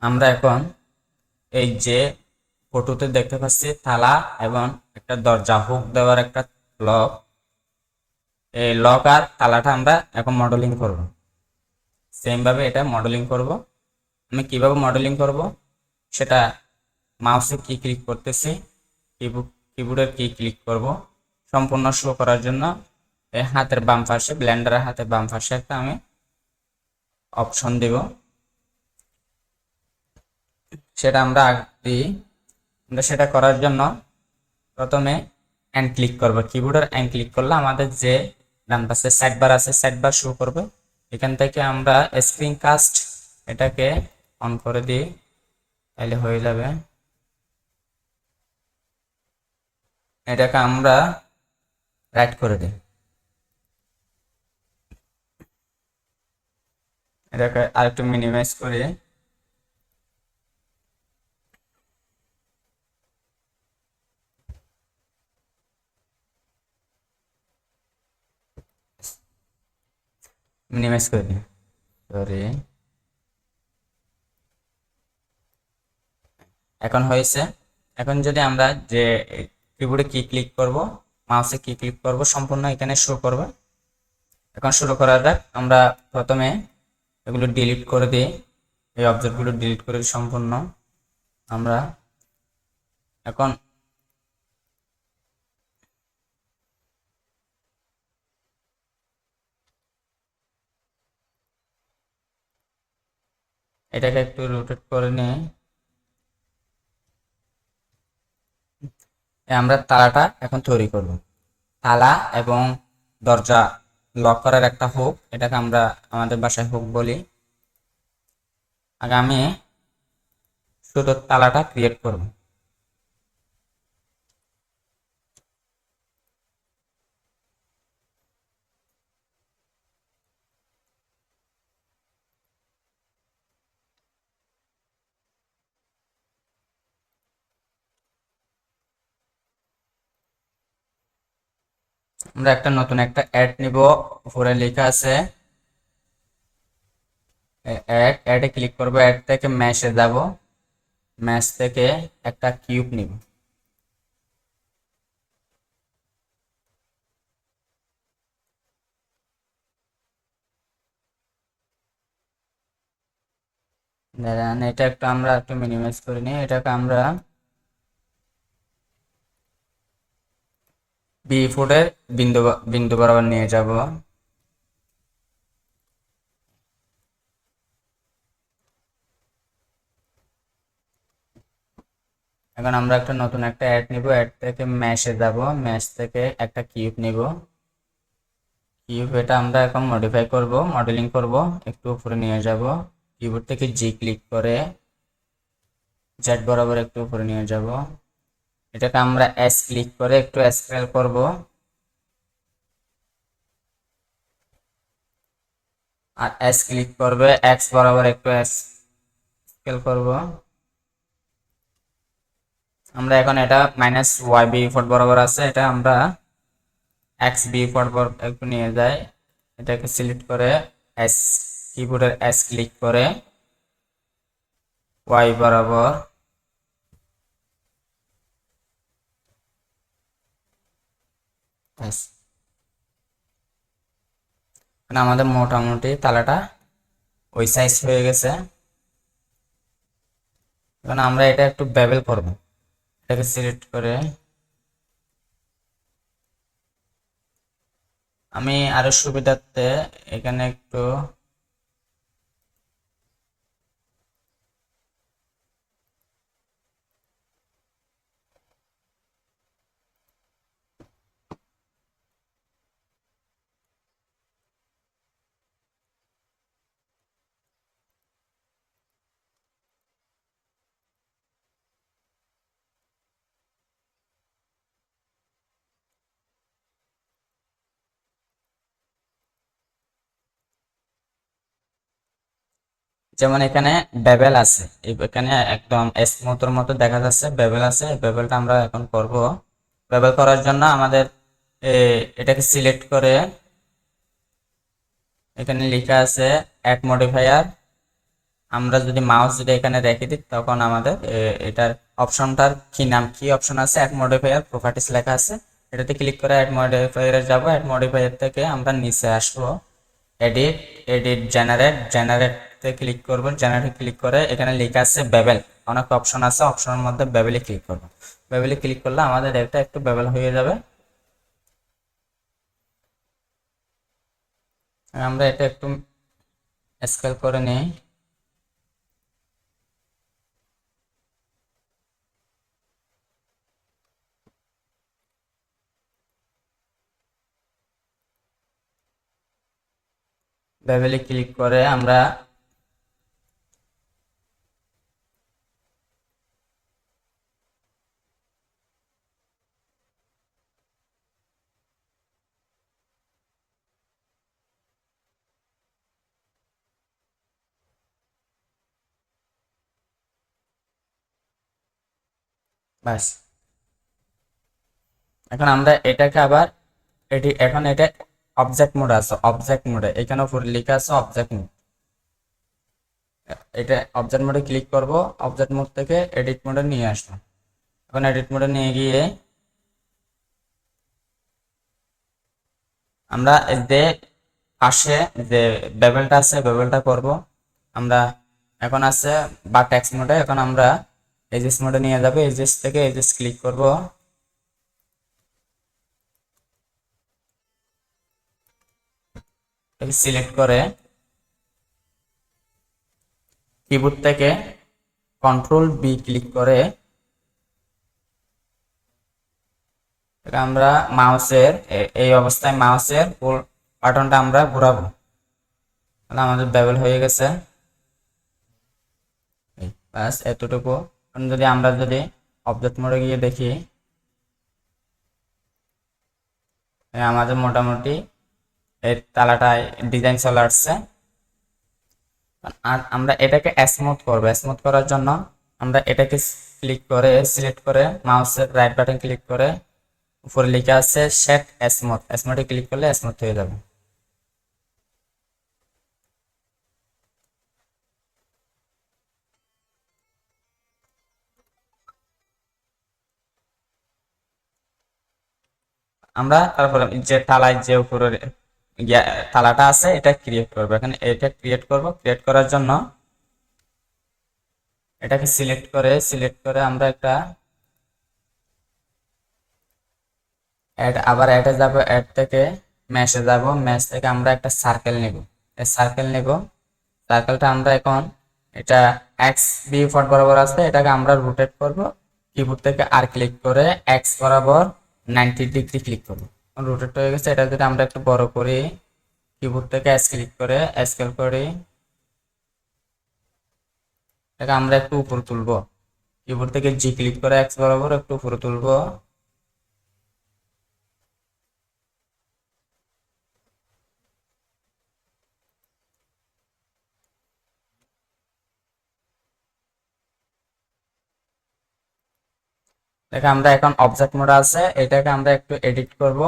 আমরা এখন এই যে ফটোতে দেখতে পাচ্ছি তালা এবং একটা দরজা হুক দেওয়ার একটা লক, এই লক আর তালাটা আমরা এখন মডেলিং করব। সেম ভাবে এটা মডেলিং করব। আমি কিভাবে মডেলিং করব সেটা মাউসে কি ক্লিক করতেছি, কিবোর্ডের কি ক্লিক করব সম্পূর্ণ শো করার জন্য এই হাতের বাম পাশে, ব্লেন্ডারের হাতের বাম পাশে একটা আমি অপশন দেব, সেটা আমরা দিই। আমরা সেটা করার জন্য প্রথমে এন্ড ক্লিক করব। কিবোর্ডের এন্ড ক্লিক করলে আমাদের যে ডান পাশে সাইড বার আছে, সাইড বার শো করবে। এখান থেকে আমরা স্ক্রিন কাস্ট এটাকে অন করে দিই, তাহলে হয়ে যাবে। এটাকে আমরা রাইট করে দিই, এটাকে আরেকটু মিনিমাইজ করে দিই, সরি। এখন হয়েছে। এখন যদি আমরা যে কিবোর্ডে কি ক্লিক করব, মাউসে কি ক্লিক করব সম্পূর্ণ এখানে শো করবে। এখন শুরু করা যাক। আমরা প্রথমে এগুলো ডিলিট করে দিই, এই অবজেক্টগুলো ডিলিট করে দিই সম্পূর্ণ। আমরা এখন এটাকে একটু রোটেট করে নিই। আমরা তালাটা এখন তৈরি করব। তালা এবং দরজা লক করার একটা হুক, এটাকে আমরা আমাদের বাসায় হুক বলি। আগে আমি শুধু তালাটা ক্রিয়েট করব। আমরা একটা নতুন একটা অ্যাড নিব, উপরে লেখা আছে অ্যাড, অ্যাডে ক্লিক করব। অ্যাড থেকে ম্যাশে যাব, ম্যাশ থেকে একটা কিউব নিব। দাঁড়ান, এটা একটু আমরা একটু মিনিমাইজ করে নিই। এটাকে আমরা বি ফুটের বিন্দু বিন্দু বরাবর নিয়ে যাব। এখন আমরা একটা নতুন একটা অ্যাড নিব, অ্যাড থেকে ম্যাশে যাব, ম্যাশ থেকে একটা কিউব নিব। কিউব এটা আমরা এখন মডিফাই করব, মডেলিং করব। একটু উপরে নিয়ে যাব, কিবোর্ড থেকে জি ক্লিক করে জেড বরাবর একটু উপরে নিয়ে যাব। এটাকে আমরা এস ক্লিক করে একটু স্কেল করব। আর এস ক্লিক করবে, এক্স বরাবর একটু স্কেল করব। আমরা এখন এটা মাইনাস ওয়াই বি ফোর বরাবর আছে, এটা আমরা এক্স বি ফোর একটু নিয়ে যাই। এটাকে সিলেক্ট করে এস, কিবোর্ডের এস ক্লিক করে ওয়াই বরাবর এস। আমাদের মোটামুটি তালাটা ওই সাইজ হয়ে গেছে। এখন আমরা এটা একটু বেবেল করব, এটাকে সিলেক্ট করে আমি আরো সুবিধার্থে এখানে একটু যেমন এখানে বেবেল আছে, এখানে একদম স্মুথের মতো দেখা যাচ্ছে বেবেল আছে। বেবেলটা আমরা এখন করব। বেবেল করার জন্য আমাদের এটাকে সিলেক্ট করে এখানে লেখা আছে অ্যাড মডিফায়ার, আমরা যদি মাউস যদি এখানে রেখে দিই তখন আমাদের এটার অপশনটার কি নাম কি অপশন আছে, অ্যাড মডিফায়ার প্রপার্টিস লেখা আছে, এটাতে ক্লিক করে অ্যাড মডিফায়ারে যাব। অ্যাড মডিফায়ার থেকে আমরা নিচে আসবো, এডিট, এডিট জেনারেটে ক্লিক করব। জেনারেটে ক্লিক করে এখানে লেখা আছে বেবেল, অনেক অপশন আছে, অপশনের মধ্যে বেবেলে ক্লিক করব। বেবেলে ক্লিক করলে আমাদের এটা একটু বেবেল হয়ে যাবে। আমরা এটা একটু স্কেল করে নিই। বেবেলে ক্লিক করে আমরা বাস, এখন আমরা এটাকে আবার এখন এটা অবজেক্ট মোড আছে, অবজেক্ট মোডে এখানে উপরে লেখা আছে অবজেক্ট মোড। এটা অবজেক্ট মোডে ক্লিক করব, অবজেক্ট মোড থেকে এডিট মোডে নিয়ে আসবো। এখন এডিট মোডে নিয়ে গিয়ে আমরা যে পাশে যে বেবেলটা আছে বেবেলটা করব। আমরা এখন আছে বা টেক্সট মোডে, এখন আমরা এজেস মোডে নিয়ে যাবে। এজেস থেকে এজেস ক্লিক করব, সিলেক্ট করে কিবোর্ড থেকে কন্ট্রোল বি ক্লিক করে আমরা মাউসের এই অবস্থায় মাউসের বাটনটা আমরা ঘোরাবো, তাহলে আমাদের বেবেল হয়ে গেছে। বাস এতটুকু। যদি আমরা যদি অবজেক্ট মোডে গিয়ে দেখি, আমাদের মোটামুটি এর তালাটায় ডিজাইন চলে আসছে। আর আমরা এটাকে স্মুথ করবো। স্মুথ করার জন্য আমরা এটাকে ক্লিক করে সিলেক্ট করে মাউসের রাইট বাটন ক্লিক করে উপরে লেখা আছে সেট স্মুথ, স্মুথে ক্লিক করলে স্মুথ হয়ে যাবে। আমরা তারপরে যে তালায় যে উপরে তালাটা আছে এটা ক্রিয়েট করবো। এখানে এটা ক্রিয়েট করব। ক্রিয়েট করার জন্য এটাকে সিলেক্ট করে আমরা একটা অ্যাড, আবার অ্যাডে যাব, অ্যাড থেকে ম্যাশে যাব, ম্যাশ থেকে আমরা একটা সার্কেল নেব। এই সার্কেল নেব, সার্কেলটা আমরা এখন এটা এক্স বি ফট বরাবর আছে, এটাকে আমরা রোটেট করব। কিবোর্ড থেকে আর ক্লিক করে এক্স বরাবর 90 ডিগ্রি ক্লিক করব। রোটেট হয়ে গেছে। এটা যদি আমরা একটু বড় করি, কিবোর্ড থেকে এস ক্লিক করে স্কেল করি, এটাকে আমরা একটু উপরে তুলবো। কিবোর্ড থেকে জি ক্লিক করে এক্স বরাবর একটু উপরে তুলবো। দেখে আমরা এখন অবজেক্ট মোড আছে, এটাকে আমরা একটু এডিট করব।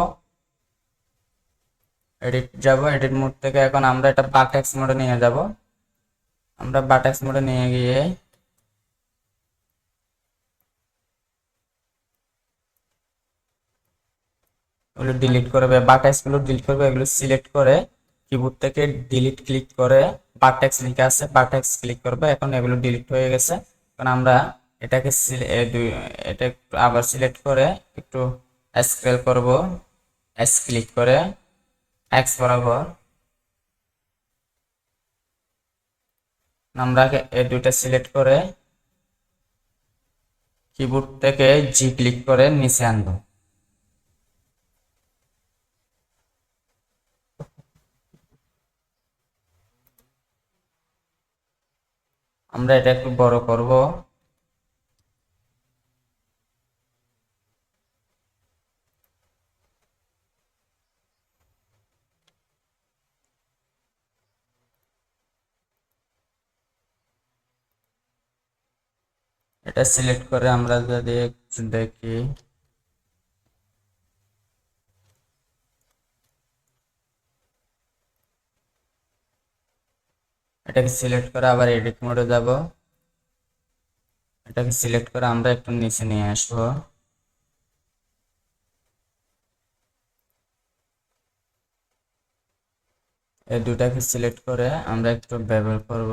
এডিট যাব, এডিট মোড থেকে এখন আমরা এটা বারটেক্স মোডে নিয়ে যাব। আমরা বারটেক্স মোডে নিয়ে গিয়ে এগুলো ডিলিট করবে, বারটেক্স গুলো ডিলিট করবে। এগুলো সিলেক্ট করে কিবোর্ড থেকে ডিলিট ক্লিক করে বারটেক্স লেখা আছে বারটেক্স ক্লিক করবে। এখন এগুলো ডিলিট হয়ে গেছে। এখন আমরা এটাকে এটা আবার সিলেক্ট করে একটু স্ক্রল করব, এস ক্লিক করে এক্স বরাবর আমরা এই দুইটা সিলেক্ট করে কিবোর্ড থেকে জি ক্লিক করে নিচে আনবো। আমরা এটা একটু বড় করব। এটা সিলেক্ট করে আমরা যদি একটু দেখি, এটাকে সিলেক্ট করে আবার এডিট মোডে যাব। এটাকে সিলেক্ট করে আমরা একটু নিচে নিয়ে আসবো। এই দুটাকে সিলেক্ট করে আমরা একটু ব্যবহার করব।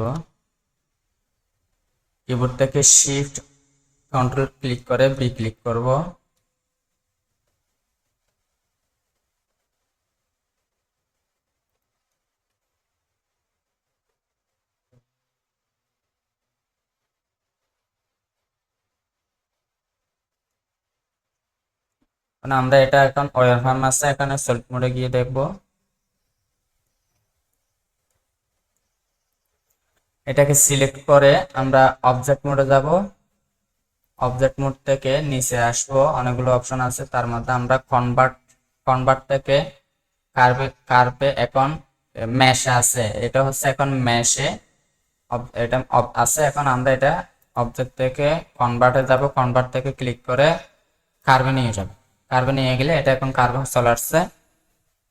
কিবোর্ড থেকে শিফট কন্ট্রোল ক্লিক করে বি ক্লিক করব। মানে আমরা এটা এখন ওয়্যার ফার্ম আছে, এখানে সলিড মোডে গিয়ে দেখব। এটাকে সিলেক্ট করে আমরা অবজেক্ট মোডে যাব। অবজেক্ট মোড থেকে নিচে আসবো, অনেকগুলো অপশন আছে, তার মধ্যে আমরা কনভার্ট থেকে কার্ভে এখন মেশে আছে, এটা হচ্ছে এখন মেশে এটা আছে। এখন আমরা এটা অবজেক্ট থেকে কনভার্টে যাব, কনভার্ট থেকে ক্লিক করে কার্ভে নিয়ে যাব। কার্ভে নিয়ে গেলে এটা এখন কার্ভে চলে আসছে।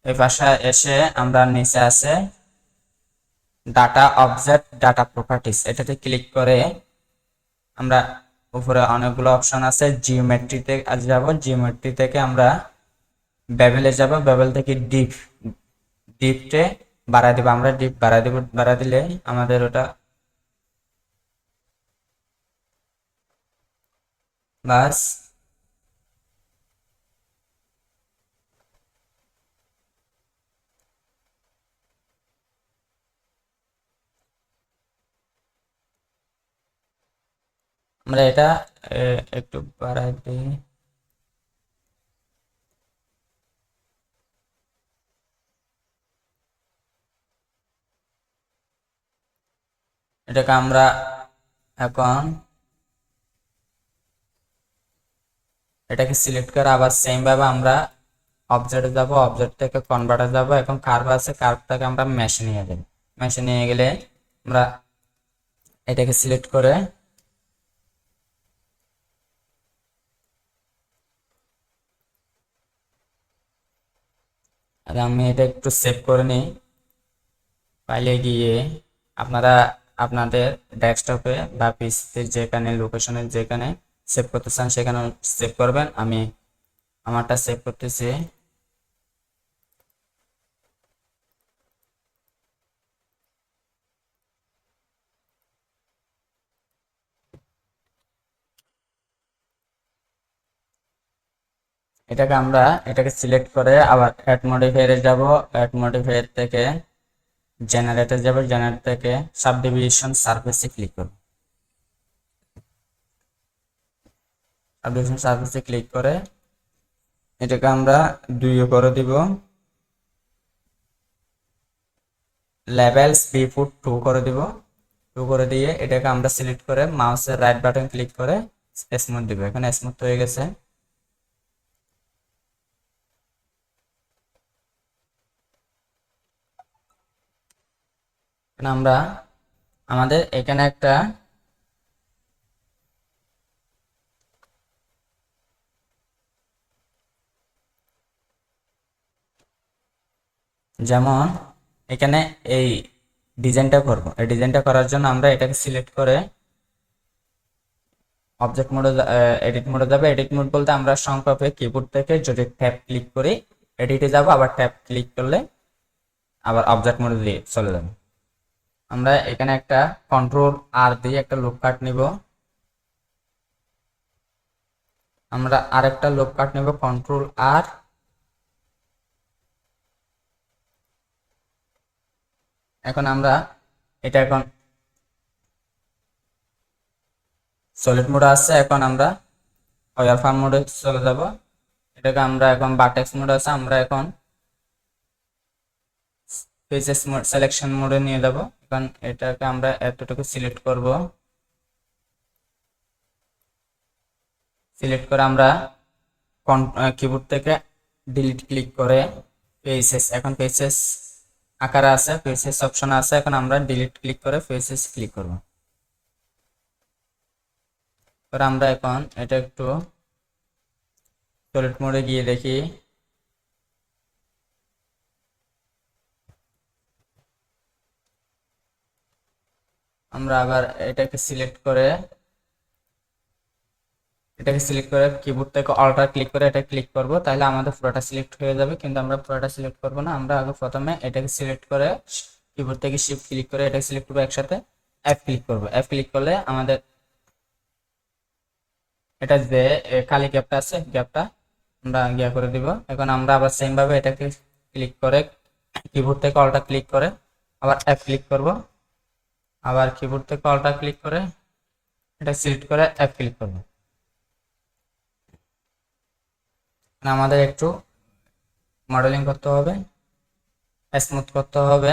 এই পাশে এসে আমরা নিচে আছে ডাটা অবজেক্ট ডাটা প্রপার্টিস, এটাতে ক্লিক করে আমরা উপরে অনেকগুলো অপশন আছে, জিওমেট্রিতে যাব। জিওমেট্রি থেকে আমরা বেভেলে যাব, বেভেল থেকে ডিপটে বাড়াই দিব। আমরা ডিপ বাড়াই দিব, বাড়াই দিলে আমাদের ওটা বাস। আমরা এটা একটু বাড়াই দিই। এটাকে আমরা এখন এটাকে সিলেক্ট করে আবার সেম ভাবে আমরা অবজেক্টে যাব, অবজেক্ট থেকে কনভার্টে যাব। এখন কার্ভ আছে, কার্ভ থেকে আমরা মেশে নিয়ে যাব। মেশে নিয়ে গেলে আমরা এটাকে সিলেক্ট করে আর আমি এটা একটু সেভ করে নিই। ফাইলে গিয়ে আপনারা আপনাদের ডেস্কটপে বা পিসিতে যেখানে লোকেশনে যেখানে সেভ করতে চান সেখানে সেভ করবেন। আমি আমারটা সেভ করতেছি। এটাকে সিলেক্ট করে আবার অ্যাড মডিফায়ারে যাব। অ্যাড মডিফায়ার থেকে জেনারেটে যাব, জেনারেট থেকে সাবডিভিশন সারফেসে ক্লিক করব। সাবডিভিশন সারফেসে ক্লিক করে এটাকে আমরা 2 করে দিব। লেভেলস বিপুট 2 করে দিব। 2 করে দিয়ে এটাকে আমরা সিলেক্ট করে মাউসের রাইট বাটন ক্লিক করে স্মুথ দিব। এখানে স্মুথ হয়ে গেছে। আমরা আমাদের এখানে একটা যেমন এখানে এই ডিজাইনটা করব। এই ডিজাইনটা করার জন্য আমরা এটাকে সিলেক্ট করে অবজেক্ট মোডে এডিট মোডে যাবে। এডিট মোড বলতে আমরা সংক্ষেপে কিবোর্ড থেকে যদি ট্যাব ক্লিক করি এডিটে যাব, আবার ট্যাব ক্লিক করলে আবার অবজেক্ট মোডে দিয়ে চলে যাবে। আমরা এখানে একটা কন্ট্রোল আর দিয়ে একটা লুপ কাট নিব। আমরা আরেকটা লুপ কাট নেব, কন্ট্রোল আর। এখন আমরা এটা এখন সলিড মোডে আছে, এখন আমরা ওয়্যার ফার্ম মোডে চলে যাব। এটাকে আমরা এখন বারটেক্স মোড আছে, আমরা এখন ফেসেস মোড সিলেকশন মোডে নিয়ে যাব। এখন এটাকে আমরা এতটুকু সিলেক্ট করব। সিলেক্ট করে আমরা কিবোর্ড থেকে ডিলিট ক্লিক করে ফেসেস, এখন ফেসেস আকারে আছে, ফেসেস অপশন আছে, এখন আমরা ডিলিট ক্লিক করে ফেসেস ক্লিক করব। এবার আমরা এখন এটা একটু সলিড মোডে গিয়ে দেখি। আমরা আবার এটাকে সিলেক্ট করে কিবোর্ড থেকে অল্টার ক্লিক করে এটা ক্লিক করব, তাহলে আমাদের পুরোটা সিলেক্ট হয়ে যাবে। কিন্তু আমরা পুরোটা সিলেক্ট করব না, আমরা আগে প্রথমে এটাকে সিলেক্ট করে কিবোর্ড থেকে শিফট ক্লিক করে এটাকে সিলেক্ট করব, একসাথে এফ ক্লিক করব। এফ ক্লিক করলে আমাদের এটা যে খালি গ্যাপটা আছে গ্যাপটা আমরা গিয়া করে দিব। এখন আমরা আবার সেম ভাবে এটাকে ক্লিক করে কিবোর্ড থেকে অল্টার ক্লিক করে আবার এফ ক্লিক করব, আবার কিবোর্ড থেকে অল্টার ক্লিক করে এটা সিলেক্ট করে এফ ক্লিক করব। আমাদের একটু মডেলিং করতে হবে, স্মুথ করতে হবে।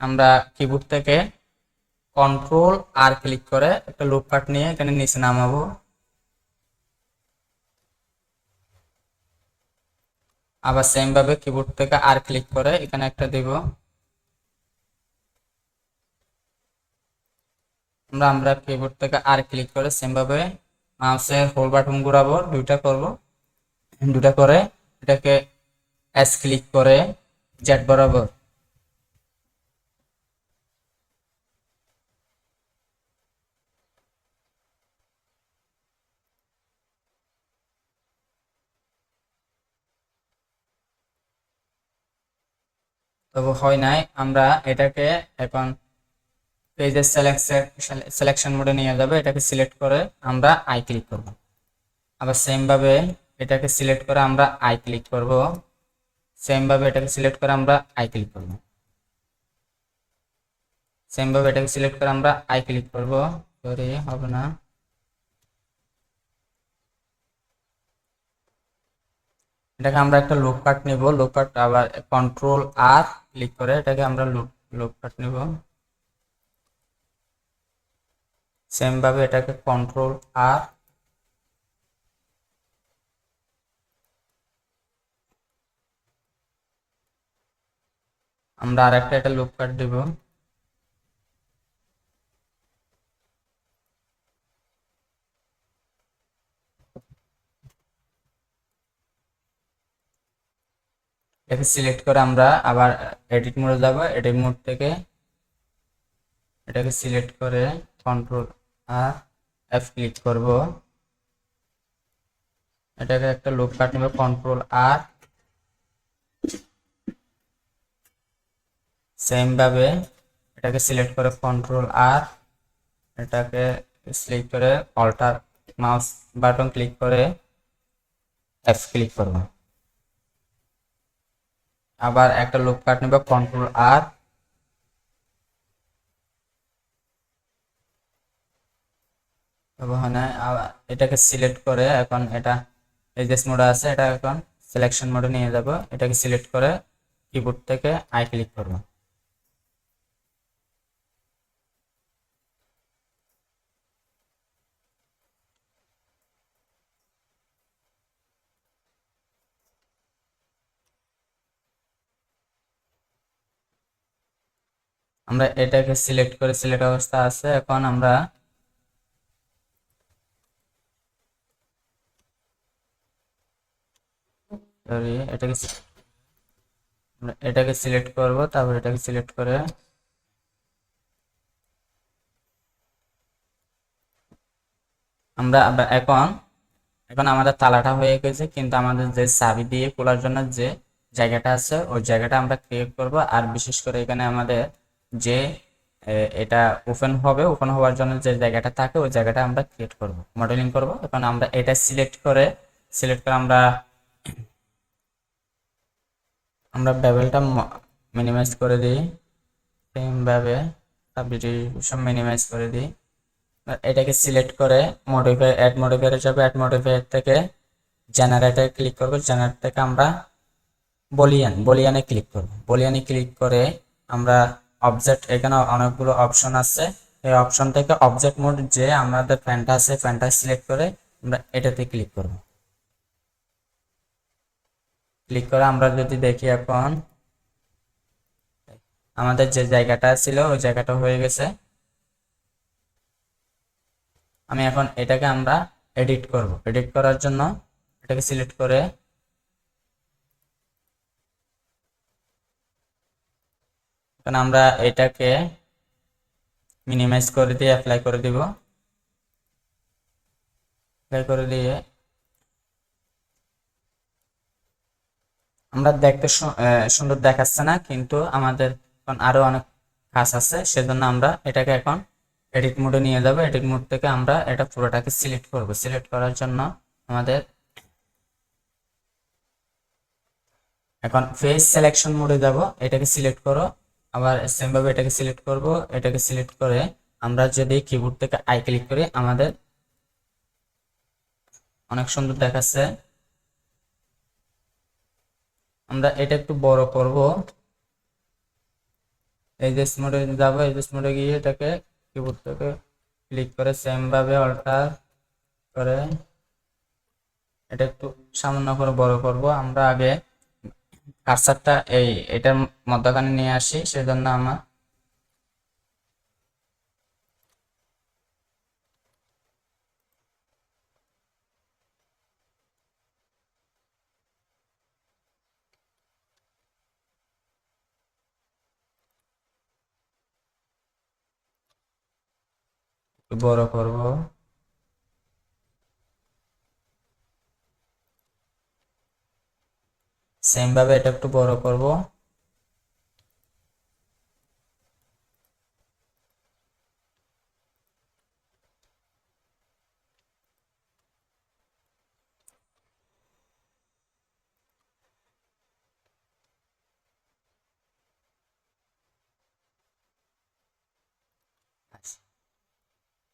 আমরা কিবোর্ড থেকে কন্ট্রোল আর ক্লিক করে একটা লুপ কাট নিয়ে এখানে নিচে নামাবো। আবার সেম ভাবে কিবোর্ড থেকে আর ক্লিক করে এখানে একটা দেব। আমরা কিবোর্ড থেকে আর ক্লিক করে সেম ভাবে মাউসের হোল বাটন ঘোরাবো, দুইটা করব, দুটা করে এটাকে এস ক্লিক করে জেড বরাবর তবে হয় নাই। আমরা এটাকে এখন পেজের সিলেকশন মোডে নিয়ে যাবে, এটাকে সিলেক্ট করে আমরা আই ক্লিক করব। আবার সেম ভাবে এটাকে সিলেক্ট করে আমরা আই ক্লিক করব, সেম ভাবে এটাকে সিলেক্ট করে আমরা আই ক্লিক করব, সেম ভাবে এটাকে সিলেক্ট করে আমরা আই ক্লিক করব। সরি হবে না, এটাকে আমরা একটা লুপ কাট নিব। লুপ কাট আবার কন্ট্রোল আর ক্লিক করে এটাকে আমরা লুপ কাট নিব। সেম ভাবে এটাকে কন্ট্রোল আর আমরা আর একটা এটা লুপ কাট দিব। এটাকে সিলেক্ট করে আমরা আবার এডিট মোডে যাব। এডিট মোড থেকে এটাকে সিলেক্ট করে কন্ট্রোল আর এফ ক্লিক করব, এটাকে একটা লুপ কাট নেব। কন্ট্রোল আর সেম ভাবে এটাকে সিলেক্ট করে কন্ট্রোল আর এটাকে সিলেক্ট করে অল্টার মাউস বাটন ক্লিক করে এফ ক্লিক করব। আবার একটা লুপ কাট নেব, কন্ট্রোল আর এটাকে সিলেক্ট করে এখন এটা এজেস মোড আছে, এটা এখন সিলেকশন মোডে নিয়ে যাব। এটাকে সিলেক্ট করে কিবোর্ড থেকে আই ক্লিক করব। আমরা এটাকে সিলেক্ট করে সিলেক্ট অবস্থা আছে। এখন আমরা এটাকে সিলেক্ট করব, তারপর এটাকে সিলেক্ট করে আমরা এখন এখন আমাদের তালাটা হয়ে গেছে, কিন্তু আমাদের যে চাবি দিয়ে খোলার জন্য যে জায়গাটা আছে ওই জায়গাটা আমরা ক্রিয়েট করব। আর বিশেষ করে এখানে আমাদের যে এটা ওপেন হবে, ওপেন হওয়ার জন্য যে জায়গাটা থাকে ওই জায়গাটা আমরা ক্রিয়েট করব, মডেলিং করব। এখন আমরা এটা সিলেক্ট করে আমরা বেভেলটা মিনিমাইজ করে দিই। সেম ভাবে সাবডিভিশন মিনিমাইজ করে দিই। এটাকে সিলেক্ট করে মডিফাই অ্যাড মডিফায়ারে যাবে। অ্যাড মডিফায়ার থেকে জেনারেটরে ক্লিক করব। জেনারেটর থেকে আমরা বলিয়ানে ক্লিক করব। বলিয়ানে ক্লিক করে আমরা অবজেক্ট, এখানে অনেকগুলো অপশন আছে, এই অপশন থেকে অবজেক্ট মোড যে আমাদের ফ্যানটা আছে ফ্যানটা সিলেক্ট করে আমরা এটাতে ক্লিক করব। ক্লিক করে আমরা যদি দেখি এখন আমাদের যে জায়গাটা ছিল ওই জায়গাটা হয়ে গেছে। আমি এখন এটাকে আমরা এডিট করব। এডিট করার জন্য এটাকে সিলেক্ট করে এখন আমরা এটাকে মিনিমাইজ করে দিয়ে অ্যাপ্লাই করে দিব। অ্যাপ্লাই করে দিয়ে আমরা দেখতে সুন্দর দেখাচ্ছে না, কিন্তু আমাদের এখন আরো অনেক কাজ আছে, সেজন্য আমরা এটাকে এখন এডিট মোডে নিয়ে যাব। এডিট মোড থেকে আমরা এটা পুরোটাকে সিলেক্ট করব। সিলেক্ট করার জন্য আমাদের এখন ফেস সিলেকশন মোডে যাব। এটাকে সিলেক্ট করো, আবার সেম ভাবে এটাকে সিলেক্ট করব। এটাকে সিলেক্ট করে আমরা যদি কিবোর্ড থেকে আই ক্লিক করি, আমাদের অনেক সুন্দর দেখাচ্ছে। আমরা এটা একটু বড় করব। এজেস মোডে যাব। এজেস মোডে গিয়ে এটাকে কিবোর্ড থেকে ক্লিক করে সেম ভাবে অল্টার করে এটা একটু সামান্য করে বড় করব। আমরা আগে কার্সারটা এটার মধ্যখানে নিয়ে আসি, সেজন্য আমরা একটু বড় করব। সেম ভাবে এটা একটু বড় করব।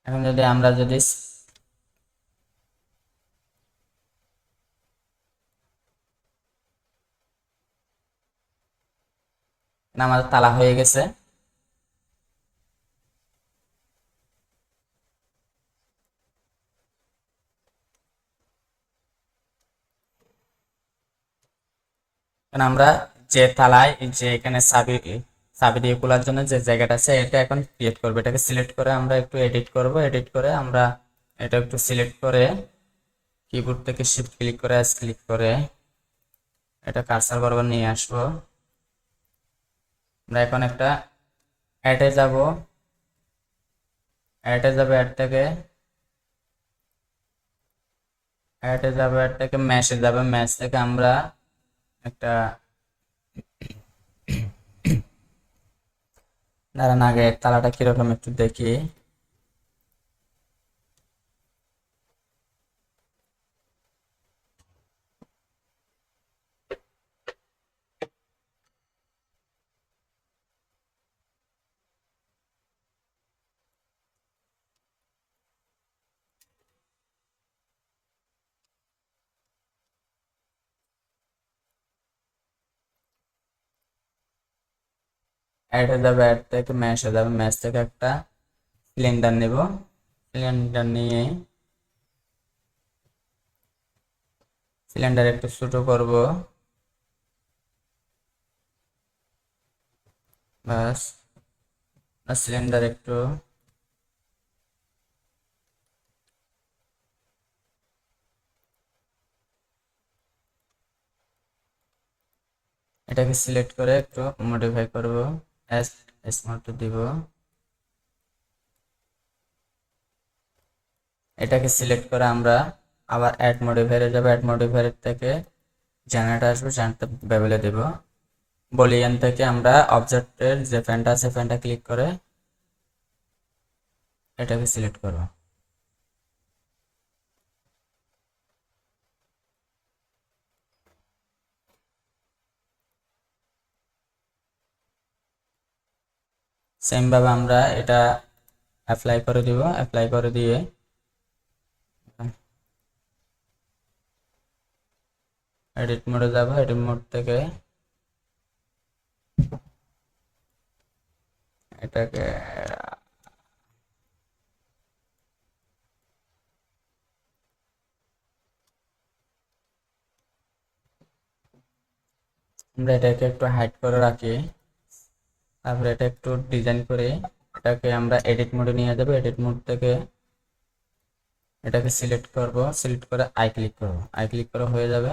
এখন যদি আমরা যদি আমাদের তালা হয়ে গেছে। কারণ আমরা যে তালায় যে এখানে চাবি চাবি দিয়ে খোলার জন্য যে জায়গাটা আছে, এটা এখন ক্রিয়েট করবো। এটাকে সিলেক্ট করে আমরা একটু এডিট করব। এডিট করে আমরা এটা একটু সিলেক্ট করে কিবোর্ড থেকে শিফট ক্লিক করে এস ক্লিক করে এটা কার্সার বরাবর নিয়ে আসবো। আমরা এখন একটা অ্যাডে যাব। অ্যাড থেকে অ্যাড থেকে ম্যাশে যাবে। ম্যাশ থেকে আমরা একটা দাঁড়ান, আগে তালাটা কিরকম একটু দেখি। অ্যাডে যাবে, অ্যাড থেকে ম্যাশে যাবে। ম্যাশ থেকে একটা সিলিন্ডার নেব। সিলিন্ডার নিয়ে সিলিন্ডার একটু ছোট করব। বাস, সিলিন্ডার একটু এটাকে সিলেক্ট করে একটু মডিফাই করব। এস স্মার্ট দিব। এটাকে সিলেক্ট করে আমরা আবার অ্যাড মডিফায়ারে যাব। অ্যাড মডিফায়ার থেকে জেনারেটর আসবে, জেনারেটর বেবলে দেব। বলিয়ান থেকে আমরা অবজেক্টের যে ফ্যানটা আছে, ফ্যানটা ক্লিক করে এটাকে সিলেক্ট করব। সেম ভাবে আমরা এটা অ্যাপ্লাই করে দিব। অ্যাপ্লাই করে দিয়ে এডিট মোডে যাব। এডিট মোড থেকে এটাকে আমরা এটাকে একটু হাইড করে রাখি। তারপরে এটা একটু ডিজাইন করে এটাকে আমরা এডিট মোডে নিয়ে যাব। এডিট মোড থেকে এটাকে সিলেক্ট করব। সিলেক্ট করে আই ক্লিক করব। আই ক্লিক করে হয়ে যাবে।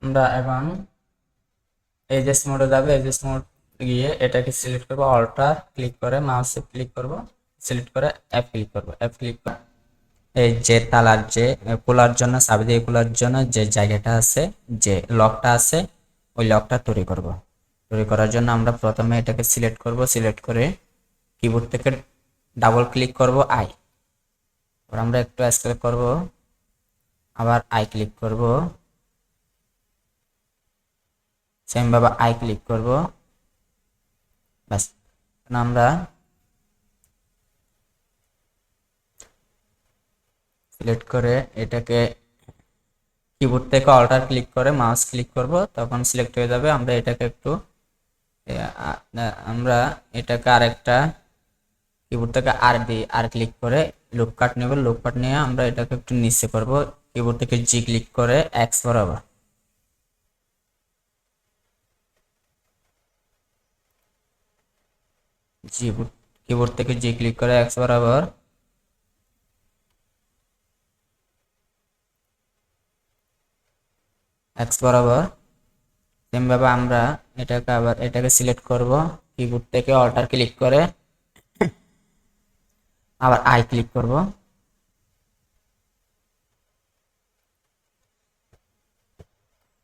আমরা এখন এজেস মোডে যাবে। এজেস মোড গিয়ে এটাকে সিলেক্ট করব, অল্টার ক্লিক করে মাউসে ক্লিক করব, সিলেক্ট করে অ্যাপ ক্লিক করব। অ্যাপ ক্লিক করে এই যে তালার যে খোলার জন্য, চাবি দিয়ে খোলার জন্য যে জায়গাটা আছে, যে লকটা আছে, ওই লকটা তৈরি করব। তৈরি করার জন্য আমরা প্রথমে এটাকে সিলেক্ট করব, সিলেক্ট করে কিবোর্ড থেকে ডাবল ক্লিক করব আই, আমরা একটু স্ক্রল করব, আবার আই ক্লিক করব, সেম ভাবে আই ক্লিক করব। ব্যাস, আমরা সিলেক্ট করে এটাকে কিবোর্ড থেকে অল্টার ক্লিক করে মাউস ক্লিক করব, তখন সিলেক্ট হয়ে যাবে। আমরা এটাকে একটু আমরা এটাকে আরেকটা কিবোর্ড থেকে আর ক্লিক করে লুপ কাট নেব। লুপ কাট নিয়ে আমরা এটাকে একটু নিচে করব, কিবোর্ড থেকে জি ক্লিক করে এক্স বরাবর, জি কিবোর্ড থেকে জি ক্লিক করে এক্স বরাবর, এক্স বরাবর। সেম ভাবে আমরা এটাকে আবার এটাকে সিলেক্ট করব, কিবোর্ড থেকে অল্টার ক্লিক করে আবার আই ক্লিক করব,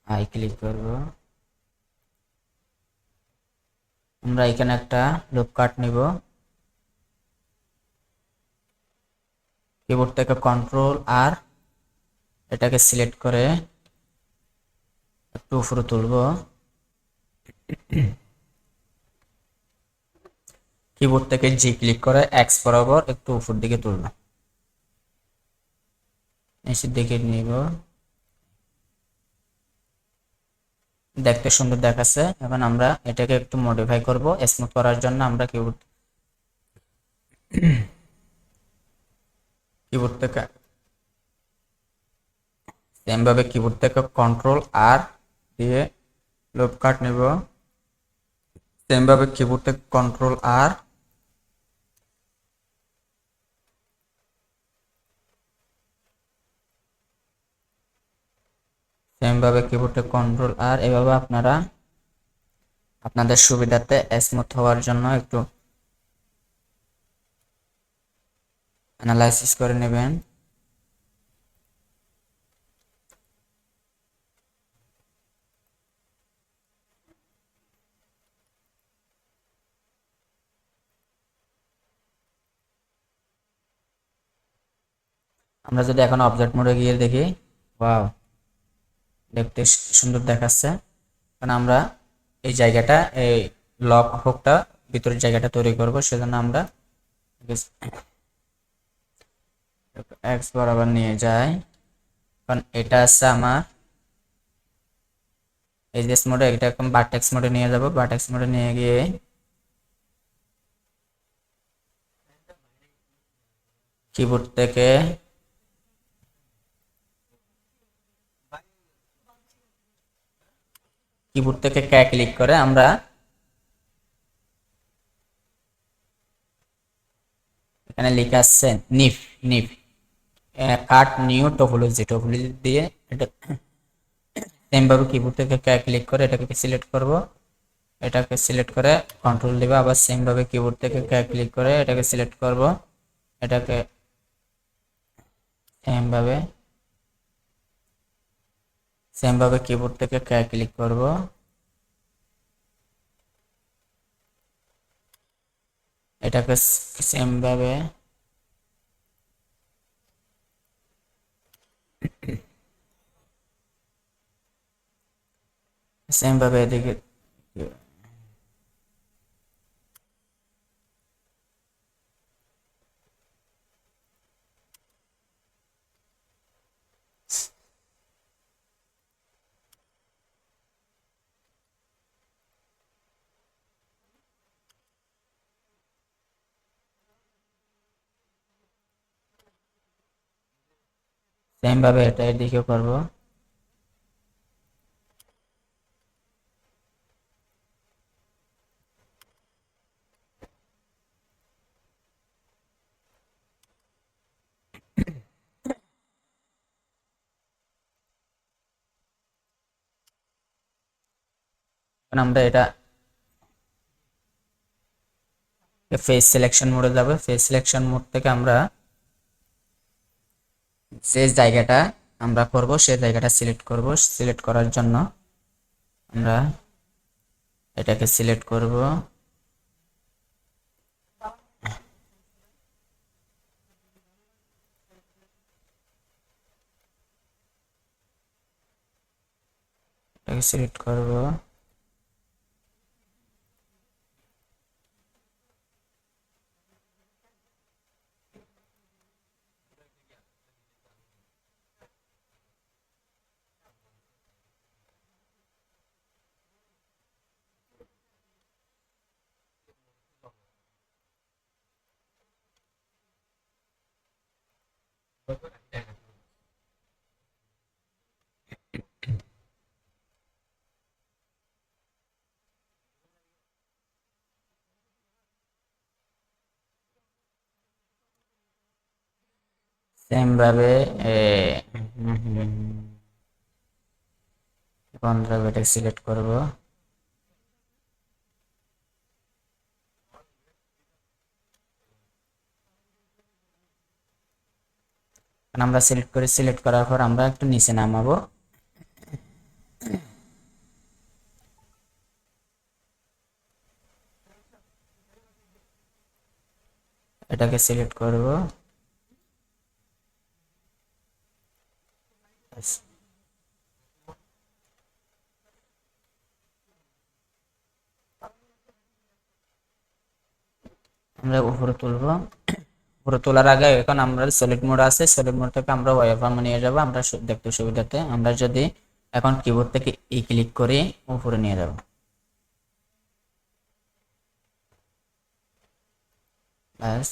আই ক্লিক করব। আমরা এখানে একটা লুপ কাট নিব, কিবোর্ড থেকে কন্ট্রোল আর এটাকে সিলেক্ট করে একটু উপরে তুলব, কিবোর্ড থেকে জি ক্লিক করে এক্স বরাবর একটু উপর দিকে তুলব, নিচের দিকে নিব। দেখতে সুন্দর দেখাচ্ছে। এখন আমরা এটাকে একটু মডিফাই করব, স্মুথ করার জন্য আমরা কিবোর্ড থেকে সেম ভাবে কিবোর্ড থেকে কন্ট্রোল আর দিয়ে লুপ কাট নিব, সেম ভাবে কিবোর্ড থেকে কন্ট্রোল আর, সেম ভাবে কিবোর্ড থেকে কন্ট্রোল আর। এভাবে আপনারা আপনাদের সুবিধাতে স্মুথ হওয়ার জন্য একটু অ্যানালাইসিস করে নেবেন। আমরা যদি এখন অবজেক্ট মোডে গিয়ে দেখি, ওয়াও, দেখতে সুন্দর দেখাচ্ছে। কারণ আমরা এই জায়গাটা, এই লক হুকটা ভিতরের জায়গাটা তৈরি করব, সেজন্য আমরা এক্স বরাবর নিয়ে যাই। কারণ এটা আছে আমার এজেস মোডে, এটা এখন ভার্টেক্স মোডে নিয়ে যাব। ভার্টেক্স মোডে নিয়ে গিয়ে কিবোর্ড থেকে ক্লিক করে আমরা এখানে লেখা আছে নিফ, নিফ কাট নিউ টোপোলজি, টোপোলজি দিয়ে এটা সেম ভাবে কিবোর্ড থেকে ক্লিক করে এটাকে সিলেক্ট করব, এটাকে সিলেক্ট করে কন্ট্রোল দিব, আবার সেম ভাবে কিবোর্ড থেকে ক্লিক করে এটাকে সিলেক্ট করব, এটাকে সেম ভাবে কিবোর্ড থেকে ক্লিক করব, এটাকে সেম ভাবে এদিকে সেম ভাবে এটা এদিকে করব। এখন আমরা এটা ফেস সিলেকশন মোডে যাব। ফেস সিলেকশন মোড থেকে আমরা যে জায়গাটা আমরা করব সেই জায়গাটা সিলেক্ট করব। সিলেক্ট করার জন্য আমরা এটাকে সিলেক্ট করব। এটাকে সিলেক্ট করব। সেম ভাবে এটাকে সিলেক্ট করব। আমরা সিলেক্ট করার পর আমরা একটু নিচে নামাবো। এটাকে সিলেক্ট করব। আমরা উপরে তুলবো। উপরে তোলার আগে এখন আমরা সলিড মোড আছে, সলিড মোড থেকে আমরা ওয়্যারফ্রেমে নিয়ে যাব আমরা দেখতে সুবিধাতে। আমরা যদি এখন কিবোর্ড থেকে ক্লিক করি উপরে নিয়ে যাব। ব্যাস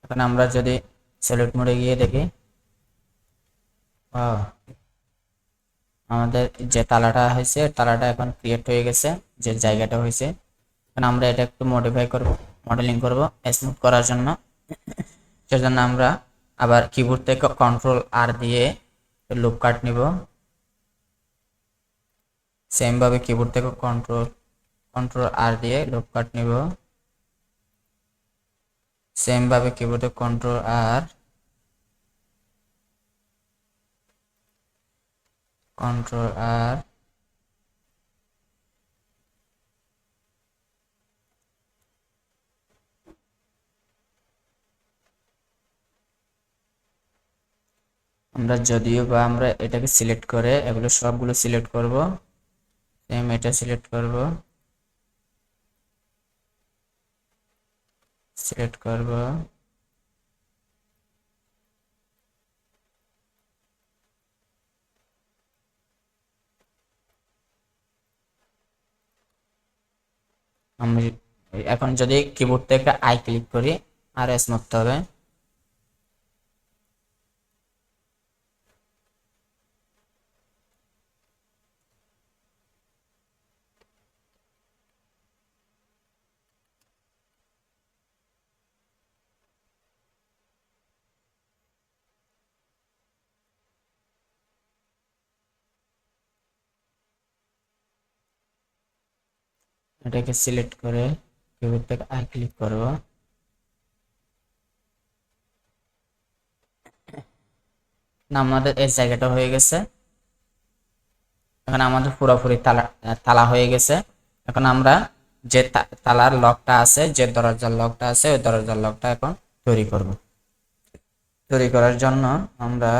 এখন আমরা যদি সলিড মোডে গিয়ে দেখি, আমাদের যে তালাটা হয়েছে তালাটা এখন ক্রিয়েট হয়ে গেছে, যে জায়গাটা হয়েছে। এখন আমরা এটা একটু মডিফাই করব, মডেলিং করব স্মুথ করার জন্য। সেজন্য আমরা আবার কিবোর্ড থেকে কন্ট্রোল আর দিয়ে লুপ কাট নিব। সেম ভাবে কিবোর্ড থেকে কন্ট্রোল আর দিয়ে লুপ কাট নিব। সেম ভাবে কিবোর্ডে কন্ট্রোল আর আমরা যদিও বা আমরা এটাকে সিলেক্ট করে এগুলো সবগুলো সিলেক্ট করব। সেম এটা সিলেক্ট করব, সিলেক্ট করব। আমি এখন যদি কিবোর্ড থেকে আই ক্লিক করি আর এস মারতে হবে। এটাকে সিলেক্ট করে কিবোর্ড থেকে আই ক্লিক করব। না, আমাদের এই জায়গাটা হয়ে গেছে। এখন আমাদের পুরোপুরি তালা হয়ে গেছে। এখন আমরা যে তালার লকটা আছে, যে দরজার লকটা আছে ওই দরজার লকটা এখন তৈরি করব। তৈরি করার জন্য আমরা